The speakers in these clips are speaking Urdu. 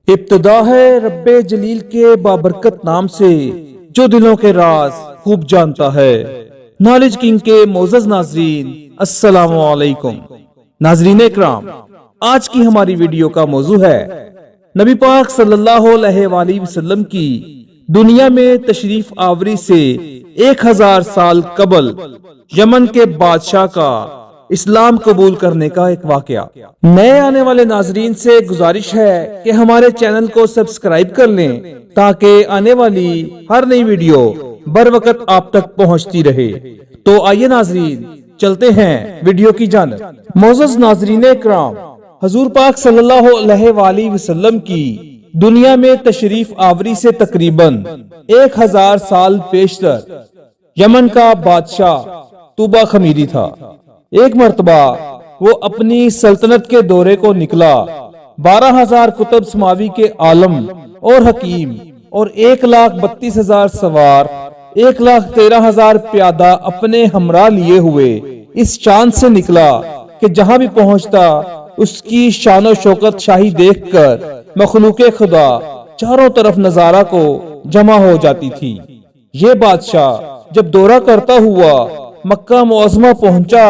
ابتدا ہے رب جلیل کے بابرکت نام سے جو دلوں کے راز خوب جانتا ہے۔ نالج کنگ کے معزز ناظرین، السلام علیکم۔ ناظرین اکرام، آج کی ہماری ویڈیو کا موضوع ہے نبی پاک صلی اللہ علیہ وآلہ وسلم کی دنیا میں تشریف آوری سے 1000 سال قبل یمن کے بادشاہ کا اسلام قبول کرنے کا ایک واقعہ۔ نئے آنے والے ناظرین سے گزارش ہے کہ ہمارے چینل کو سبسکرائب کر لیں تاکہ آنے والی ہر نئی ویڈیو بر وقت آپ تک پہنچتی رہے۔ تو آئیے ناظرین، چلتے ہیں ویڈیو کی جانب۔ معزز ناظرین اکرام، حضور پاک صلی اللہ علیہ وآلہ وسلم کی دنیا میں تشریف آوری سے تقریباً 1000 سال پیشتر یمن کا بادشاہ طوبہ خمیری تھا۔ ایک مرتبہ وہ اپنی سلطنت کے دورے کو نکلا۔ 12,000 کتب سماوی کے عالم اور حکیم اور 1,32,000 سوار، 1,13,000 پیادہ اپنے ہمراہ لیے ہوئے اس چاند سے نکلا کہ جہاں بھی پہنچتا اس کی شان و شوکت شاہی دیکھ کر مخلوق خدا چاروں طرف نظارہ کو جمع ہو جاتی تھی۔ یہ بادشاہ جب دورہ کرتا ہوا مکہ معظمہ پہنچا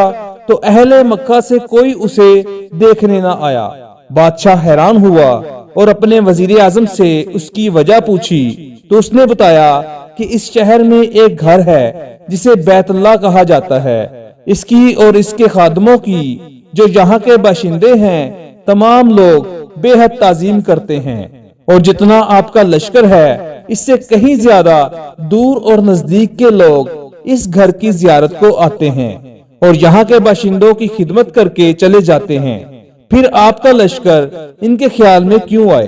تو اہل مکہ سے کوئی اسے دیکھنے نہ آیا۔ بادشاہ حیران ہوا اور اپنے وزیر اعظم سے اس کی وجہ پوچھی تو اس نے بتایا کہ اس شہر میں ایک گھر ہے جسے بیت اللہ کہا جاتا ہے۔ اس کی اور اس کے خادموں کی جو یہاں کے باشندے ہیں تمام لوگ بے حد تعظیم کرتے ہیں، اور جتنا آپ کا لشکر ہے اس سے کہیں زیادہ دور اور نزدیک کے لوگ اس گھر کی زیارت کو آتے ہیں اور یہاں کے باشندوں کی خدمت کر کے چلے جاتے ہیں۔ پھر آپ کا لشکر ان کے خیال میں کیوں آئے؟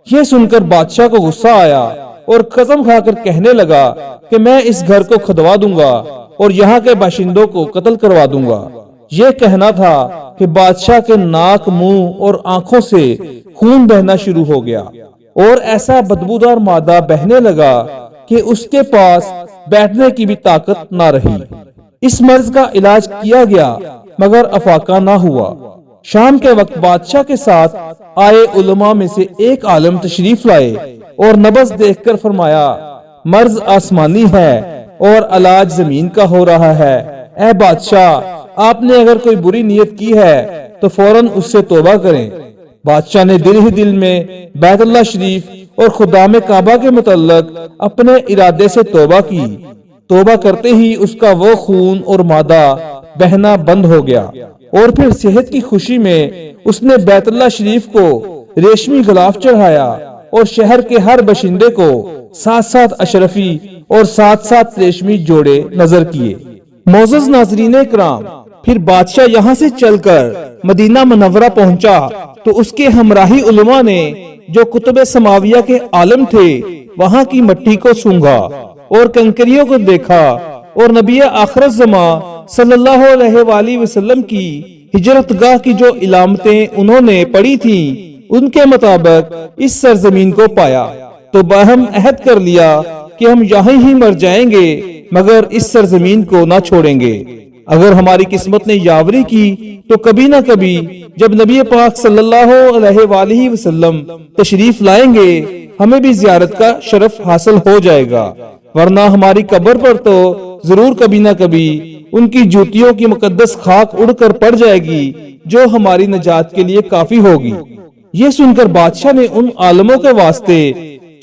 یہ سن کر بادشاہ کو غصہ آیا اور قسم کھا کر کہنے لگا کہ میں اس گھر کو کھدوا دوں گا اور یہاں کے باشندوں کو قتل کروا دوں گا۔ یہ کہنا تھا کہ بادشاہ کے ناک، منہ اور آنکھوں سے خون بہنا شروع ہو گیا اور ایسا بدبودار مادہ بہنے لگا کہ اس کے پاس بیٹھنے کی بھی طاقت نہ رہی۔ اس مرض کا علاج کیا گیا مگر افاقہ نہ ہوا۔ شام کے وقت بادشاہ کے ساتھ آئے علماء میں سے ایک عالم تشریف لائے اور نبض دیکھ کر فرمایا، مرض آسمانی ہے اور علاج زمین کا ہو رہا ہے۔ اے بادشاہ، آپ نے اگر کوئی بری نیت کی ہے تو فوراً اس سے توبہ کریں۔ بادشاہ نے دل ہی دل میں بیت اللہ شریف اور خدام کعبہ کے متعلق اپنے ارادے سے توبہ کی۔ توبہ کرتے ہی اس کا وہ خون اور مادہ بہنا بند ہو گیا، اور پھر صحت کی خوشی میں اس نے بیت اللہ شریف کو ریشمی غلاف چڑھایا اور شہر کے ہر باشندے کو 7 اشرفی اور 7 ریشمی جوڑے نظر کیے۔ معزز ناظرین اکرام، پھر بادشاہ یہاں سے چل کر مدینہ منورہ پہنچا تو اس کے ہمراہی علماء نے جو کتب سماویہ کے عالم تھے وہاں کی مٹی کو سونگھا اور کنکریوں کو دیکھا، اور نبی آخر الزمان صلی اللہ علیہ وآلہ وسلم کی ہجرت گاہ کی جو علامتیں انہوں نے پڑھی تھیں ان کے مطابق اس سرزمین کو پایا، تو باہم عہد کر لیا کہ ہم یہاں ہی مر جائیں گے مگر اس سرزمین کو نہ چھوڑیں گے۔ اگر ہماری قسمت نے یاوری کی تو کبھی نہ کبھی جب نبی پاک صلی اللہ علیہ وآلہ وسلم تشریف لائیں گے ہمیں بھی زیارت کا شرف حاصل ہو جائے گا، ورنہ ہماری قبر پر تو ضرور کبھی نہ کبھی ان کی جوتیوں کی مقدس خاک اڑ کر پڑ جائے گی جو ہماری نجات کے لیے کافی ہوگی۔ یہ سن کر بادشاہ نے ان عالموں کے واسطے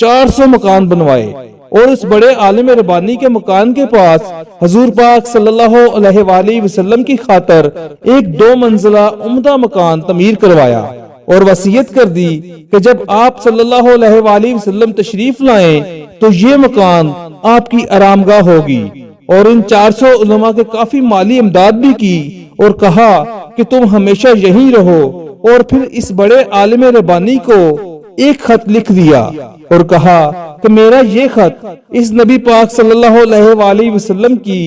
400 مکان بنوائے اور اس بڑے عالم ربانی کے مکان کے پاس حضور پاک صلی اللہ علیہ وآلہ وسلم کی خاطر ایک 2 منزلہ عمدہ مکان تعمیر کروایا اور وصیت کر دی کہ جب آپ صلی اللہ علیہ وآلہ وسلم تشریف لائیں تو یہ مکان آپ کی آرامگاہ ہوگی، اور ان 400 علماء کے کافی مالی امداد بھی کی اور کہا کہ تم ہمیشہ یہیں رہو، اور پھر اس بڑے عالم ربانی کو ایک خط لکھ دیا اور کہا کہ میرا یہ خط اس نبی پاک صلی اللہ علیہ وآلہ وسلم کی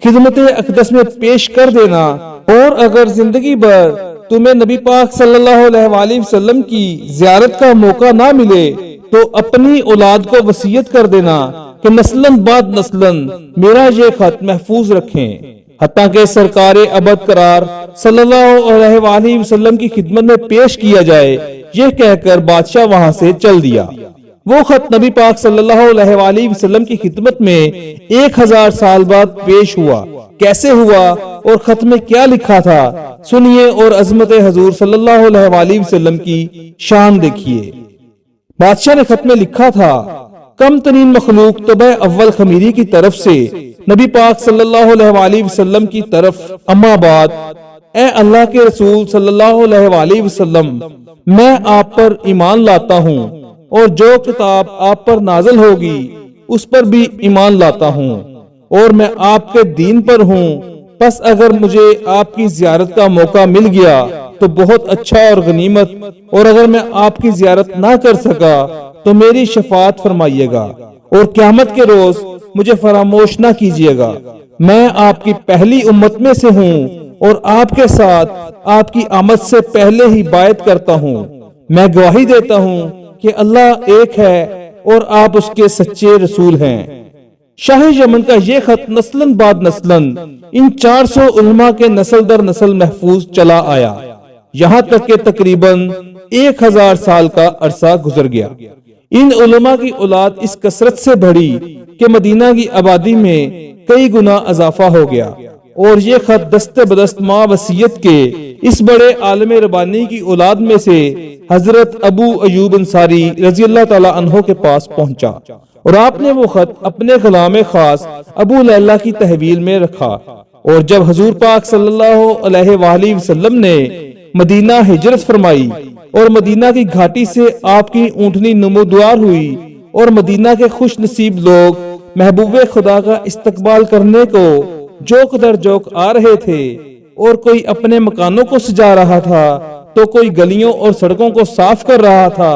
خدمت اقدس میں پیش کر دینا، اور اگر زندگی بھر تمہیں نبی پاک صلی اللہ علیہ وآلہ وسلم کی زیارت کا موقع نہ ملے تو اپنی اولاد کو وصیت کر دینا کہ نسلاً بعد نسلاً میرا یہ خط محفوظ رکھیں، حتیٰ کہ سرکار ابد قرار صلی اللہ علیہ وآلہ وسلم کی خدمت میں پیش کیا جائے۔ یہ کہہ کر بادشاہ وہاں سے چل دیا۔ وہ خط نبی پاک صلی اللہ علیہ وآلہ وسلم کی خدمت میں 1000 سال بعد پیش ہوا۔ کیسے ہوا اور خط میں کیا لکھا تھا سنیے اور عظمت حضور صلی اللہ علیہ وآلہ وسلم کی شان دیکھیے۔ بادشاہ نے خط میں لکھا تھا، کم ترین مخلوق طبع اول خمیری کی طرف سے نبی پاک صلی اللہ علیہ وآلہ وسلم کی طرف، اما بعد، اے اللہ کے رسول صلی اللہ علیہ وآلہ وسلم، میں آپ پر ایمان لاتا ہوں اور جو کتاب آپ پر نازل ہوگی اس پر بھی ایمان لاتا ہوں، اور میں آپ کے دین پر ہوں۔ پس اگر مجھے آپ کی زیارت کا موقع مل گیا تو بہت اچھا اور غنیمت، اور اگر میں آپ کی زیارت نہ کر سکا تو میری شفاعت فرمائیے گا اور قیامت کے روز مجھے فراموش نہ کیجیے گا۔ میں آپ کی پہلی امت میں سے ہوں اور آپ کے ساتھ آپ کی آمد سے پہلے ہی بیعت کرتا ہوں۔ میں گواہی دیتا ہوں کہ اللہ ایک ہے اور آپ اس کے سچے رسول ہیں۔ شاہ یمن کا یہ خط نسلاً بعد نسلاً ان 400 علماء کے نسل در نسل محفوظ چلا آیا، یہاں تک کہ تقریباً 1000 سال کا عرصہ گزر گیا۔ ان علماء کی اولاد اس کثرت سے بڑھی کہ مدینہ کی آبادی میں کئی گنا اضافہ ہو گیا، اور یہ خط دست بدست ماں وصیت کے اس بڑے عالم ربانی کی اولاد میں سے حضرت ابو ایوب انصاری رضی اللہ تعالی عنہ کے پاس پہنچا، اور آپ نے وہ خط اپنے غلام خاص ابو لیلہ کی تحویل میں رکھا۔ اور جب حضور پاک صلی اللہ علیہ وآلہ وسلم نے مدینہ ہجرت فرمائی اور مدینہ کی گھاٹی سے آپ کی اونٹنی نمودوار ہوئی، اور مدینہ کے خوش نصیب لوگ محبوب خدا کا استقبال کرنے کو جوک در جوک آ رہے تھے، اور کوئی اپنے مکانوں کو سجا رہا تھا تو کوئی گلیوں اور سڑکوں کو صاف کر رہا تھا،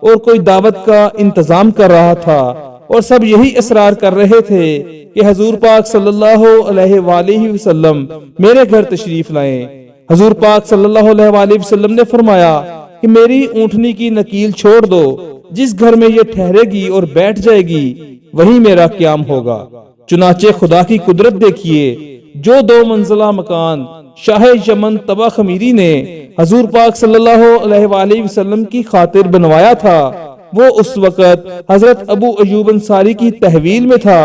اور کوئی دعوت کا انتظام کر رہا تھا، اور سب یہی اصرار کر رہے تھے کہ حضور پاک صلی اللہ علیہ وآلہ وسلم میرے گھر تشریف لائیں۔ حضور پاک صلی اللہ علیہ وآلہ وسلم نے فرمایا کہ میری اونٹنی کی نکیل چھوڑ دو، جس گھر میں یہ ٹھہرے گی اور بیٹھ جائے گی وہی میرا قیام ہوگا۔ چنانچہ خدا کی قدرت دیکھیے، جو 2 منزلہ مکان شاہ یمن طبع خمیری نے حضور پاک صلی اللہ علیہ وآلہ وسلم کی خاطر بنوایا تھا، وہ اس وقت حضرت ابو ایوب انصاری کی تحویل میں تھا۔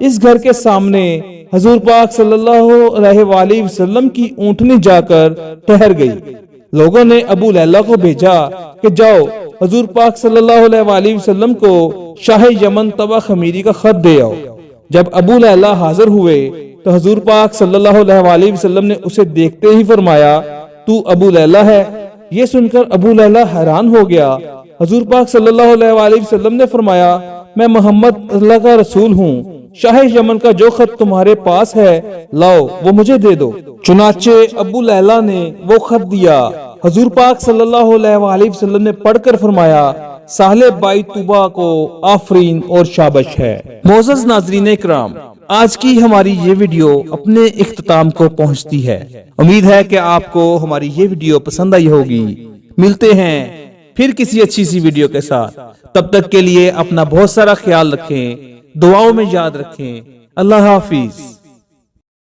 اس گھر کے سامنے حضور پاک صلی اللہ علیہ وآلہ وسلم کی اونٹنی جا کر ٹھہر گئی۔ لوگوں نے ابو لیلہ کو بھیجا کہ جاؤ حضور پاک صلی اللہ علیہ وآلہ وسلم کو شاہ یمن طبع خمیری کا خط دے آؤ۔ جب ابو لیلہ حاضر ہوئے تو حضور پاک صلی اللہ علیہ وآلہ وسلم نے اسے دیکھتے ہی فرمایا، تو ابو لیلہ ہے؟ یہ سن کر ابو لیلہ حیران ہو گیا۔ حضور پاک صلی اللہ علیہ وآلہ وسلم نے فرمایا، میں محمد اللہ کا رسول ہوں، شاہ یمن کا جو خط تمہارے پاس ہے لاؤ وہ مجھے دے دو۔ چنانچہ ابو لیلہ نے وہ خط دیا۔ حضور پاک صلی اللہ علیہ وآلہ وسلم نے پڑھ کر فرمایا، ساحل بائی طوبہ کو آفرین اور شابش ہے۔ معزز ناظرین اکرام، آج کی ہماری یہ ویڈیو اپنے اختتام کو پہنچتی ہے۔ امید ہے کہ آپ کو ہماری یہ ویڈیو پسند آئی ہوگی۔ ملتے ہیں پھر کسی اچھی سی ویڈیو کے ساتھ، تب تک کے لیے اپنا بہت سارا خیال رکھیں، دعاؤں میں یاد رکھیں۔ اللہ حافظ۔